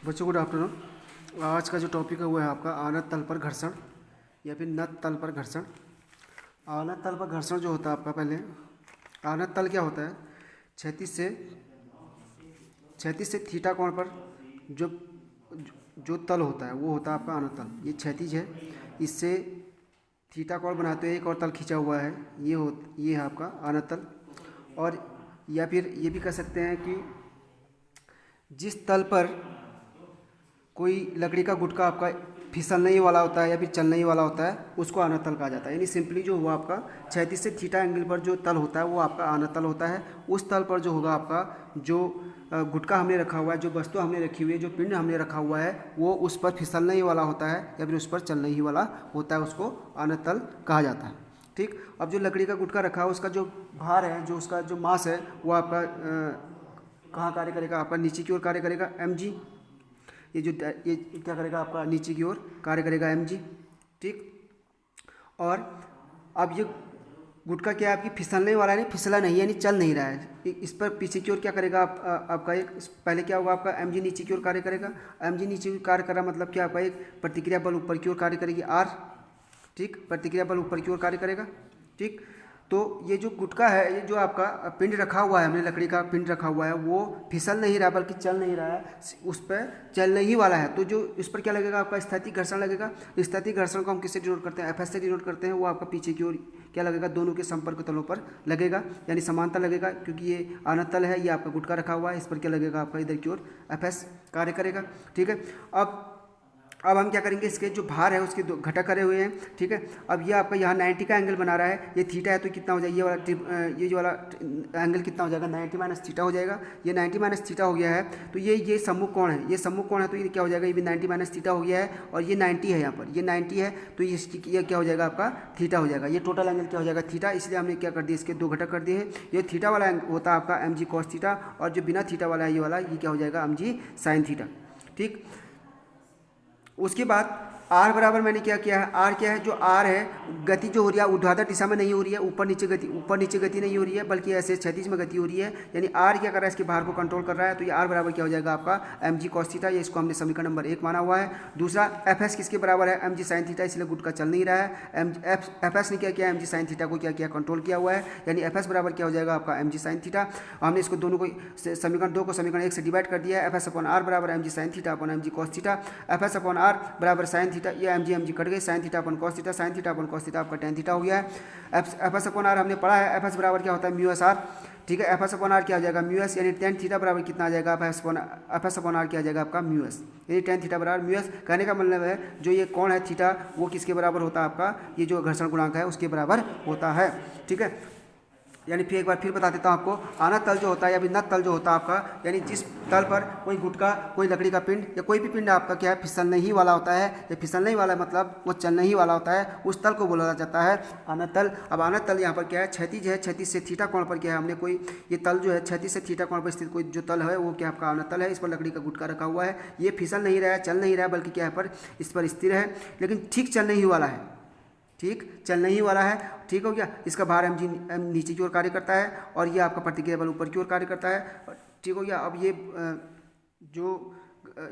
बच्चों good afternoon. आज का जो टॉपिक है वो है आपका आनत तल पर घर्षण या फिर नत तल पर घर्षण। आनत तल पर घर्षण जो होता है आपका, पहले आनत तल क्या होता है? क्षैतिज से थीटा कोण पर जो जो तल होता है वो होता है आपका आनत तल। ये क्षैतिज है, इससे थीटा कोण बनाते हुए एक और तल खींचा हुआ है, ये है आपका आनत तल। और या फिर ये भी कह सकते हैं कि जिस तल पर कोई लकड़ी का गुटका आपका फिसलने ही वाला होता है या फिर चलने ही वाला होता है उसको आनत तल कहा जाता है। यानी सिंपली जो हुआ आपका क्षैतिज से थीटा एंगल पर जो तल होता है वो आपका आनत तल होता है। उस तल पर जो होगा आपका जो गुटका हमने रखा हुआ है, जो वस्तु हमने रखी हुई है, जो पिंड हमने रखा हुआ है, वो उस पर फिसलने ही वाला होता है या फिर उस पर चलने ही वाला होता है, उसको आनत तल कहा जाता है। ठीक, अब जो लकड़ी का गुटका रखा है उसका जो भार है, जो उसका जो मास है, वो आपका कहाँ कार्य करेगा? आपका नीचे की ओर कार्य करेगा, mg। ये क्या करेगा? आपका नीचे की ओर कार्य करेगा, mg। ठीक, और अब ये गुटका क्या है? आपकी फिसलने वाला नहीं, फिसला नहीं, यानी चल नहीं रहा है। इस पर पीछे की ओर क्या करेगा? आपका एक पहले क्या होगा? आपका mg नीचे की ओर कार्य करेगा। mg नीचे की ओर कार्य कर रहा मतलब क्या? आपका एक प्रतिक्रिया बल ऊपर की ओर कार्य करेगी, r। ठीक, प्रतिक्रिया बल ऊपर की ओर कार्य करेगा। ठीक, तो ये जो गुटका है, ये जो आपका पिंड रखा हुआ है, हमने लकड़ी का पिंड रखा हुआ है, वो फिसल नहीं रहा बल्कि चल नहीं रहा है, उस पर चलने ही वाला है। तो जो इस पर क्या लगेगा? आपका स्थैतिक घर्षण लगेगा। स्थैतिक घर्षण को हम किससे डिनोट करते हैं? Fs से डिनोट करते हैं। वो आपका पीछे की ओर क्या लगेगा? दोनों के संपर्क तलों पर लगेगा, यानी समांतर लगेगा, क्योंकि ये आनत तल है, ये आपका गुटका रखा हुआ है, इस पर क्या लगेगा? आपका इधर की ओर Fs कार्य करेगा। ठीक है, अब हम क्या करेंगे? इसके जो भार है उसके दो घटक करे हुए हैं। ठीक है, अब ये आपका यहाँ 90 का एंगल बना रहा है, ये थीटा है, तो कितना हो जाएगा? ये जो वाला एंगल कितना हो जाएगा? 90 माइनस थीटा हो जाएगा। ये 90 माइनस थीटा हो गया है, तो ये सम्मुख कोण है, ये सम्मुख कोण है, तो ये क्या हो जाएगा? ये भी 90 माइनस थीटा हो गया है, और ये 90 है, यहाँ पर ये 90 है, तो ये क्या हो जाएगा? आपका थीटा हो जाएगा। ये टोटल एंगल क्या हो जाएगा? थीटा। इसलिए हमने क्या कर दिया? इसके दो घटक कर दिए हैं। ये थीटा वाला होता है आपका mg cos थीटा, और जो बिना थीटा वाला है ये वाला, ये क्या हो जाएगा? mg sin theta. ठीक, उसके बाद आर बराबर मैंने क्या किया है? आर क्या है? जो आर है, गति जो हो रही है ऊर्ध्वाधर दिशा में नहीं हो रही है, ऊपर नीचे गति नहीं हो रही है, बल्कि ऐसे क्षैतिज में गति हो रही है। यानी आर क्या कर रहा है? इसके भार को कंट्रोल कर रहा है। तो ये आर बराबर क्या हो जाएगा? आपका mg cos थीटा। ये इसको हमने समीकरण नंबर 1 माना हुआ है। दूसरा Fs किसके बराबर है? mg sin theta. इसलिए गुटका चल नहीं रहा है। Fs ने क्या किया? mg sin थीटा को क्या किया? कंट्रोल किया हुआ है। यानी Fs बराबर क्या हो जाएगा? आपका mg sin थीटा। हमने इसको दोनों को समीकरण 2 को समीकरण 1 से डिवाइड कर दिया है। Fs अपॉन आर बराबर mg sin theta upon mg cos theta. Fs upon R बराबर sin थीटा, ये mg कट गई, sin theta upon cos theta, sin theta upon cos theta आपका tan थीटा हो गया है। Fs अपॉन आर हमने पढ़ा है, Fs बराबर क्या होता है? Mu S R. ठीक है, Fs अपॉन आर क्या हो जाएगा? म्यू एस, यानी tan थीटा बराबर कितना आ जाएगा? Fs अपॉन आर क्या आ जाएगा? आपका म्यू एस, यानी tan थीटा बराबर म्यू एस। कहने का मतलब है जो ये कोण है थीटा, वो किसके बराबर होता है? आपका ये जो घर्षण गुणांक है उसके बराबर होता है। ठीक है, यानी फिर एक बार फिर बता देता हूँ आपको, आनत तल जो होता है या फिर नत तल जो होता है आपका, यानी जिस तल पर कोई गुटका, कोई लकड़ी का पिंड या कोई भी पिंड आपका क्या है? फिसलने ही वाला होता है, या फिसलने ही वाला मतलब वो चलने ही वाला होता है, उस तल को बोला जाता है आनत तल। अब आनत तल यहाँ पर क्या है? क्षैतिज है, क्षैतिज से थीटा कोण पर क्या है? हमने कोई ये तल जो है क्षैतिज से थीटा कोण पर स्थित कोई जो तल है वो क्या आपका आनत तल है। इस पर लकड़ी का गुटका रखा हुआ है, ये फिसल नहीं रहा है, चल नहीं रहा है, बल्कि क्या है? पर इस पर स्थिर है, लेकिन ठीक चलने ही वाला है। ठीक, चलने ही वाला है। ठीक हो गया, इसका भार mg नीचे की ओर कार्य करता है, और ये आपका प्रतिक्रिया बल ऊपर की ओर कार्य करता है। ठीक हो गया, अब ये जो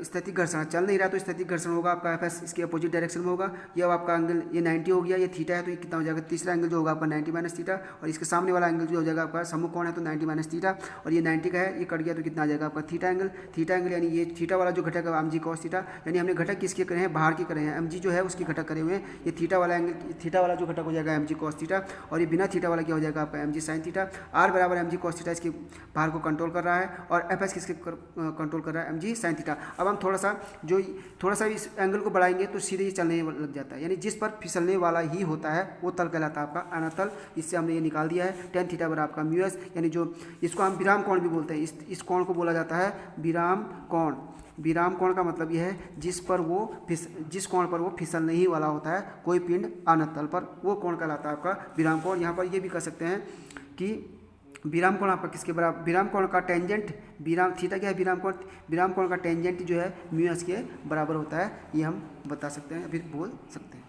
स्थैतिक घर्षण चल नहीं रहा, तो स्थैतिक घर्षण होगा आपका Fs इसके अपोजिट डायरेक्शन में होगा। ये अब आपका एंगल ये 90 हो गया, ये थीटा है, तो ये कितना हो जाएगा? तीसरा एंगल जो होगा आपका 90 माइनस थीटा, और इसके सामने वाला एंगल जो हो जाएगा आपका सम्मुख कोण है तो 90 माइनस थीटा, और ये 90 का है, ये कट गया तो कितना आ जाएगा? आपका थीटा एंगल। थीटा एंगल यानी ये थीटा वाला जो घटक है mg cos थीटा, यानी हमने घटक किसके करे हैं? भार के करे हैं, mg जो है उसके घटक करे हुए हैं। ये थीटा वाला एंगल, थीटा वाला जो घटक हो जाएगा mg cos थीटा, और ये बिना थीटा वाला क्या हो जाएगा? आपका mg sin थीटा। आर बराबर mg cos थीटा इसके भार को कंट्रोल कर रहा है, और Fs किसके कंट्रोल कर रहा है? mg sin theta. अब हम थोड़ा सा इस एंगल को बढ़ाएंगे तो सीधे ही चलने लग जाता है, यानी जिस पर फिसलने वाला ही होता है वो तल कहलाता है आपका आनत तल। इससे हमने ये निकाल दिया है tan थीटा बराबर आपका म्यू एस, यानी जो इसको हम विराम कोण भी बोलते हैं, इस कोण को बोला जाता है विराम कोण। विराम कोण का मतलब यह है जिस कोण पर वो फिसलने ही वाला होता है कोई पिंड आनत तल पर, वो कोण कहलाता है आपका विराम कोण। यहाँ पर ये भी कह सकते हैं कि विराम कोण आपका किसके बराबर? विराम कोण का टेंजेंट, विराम थीटा क्या है? विराम कोण का टेंजेंट जो है म्यू एस के बराबर होता है, ये हम बता सकते हैं, अभी बोल सकते हैं।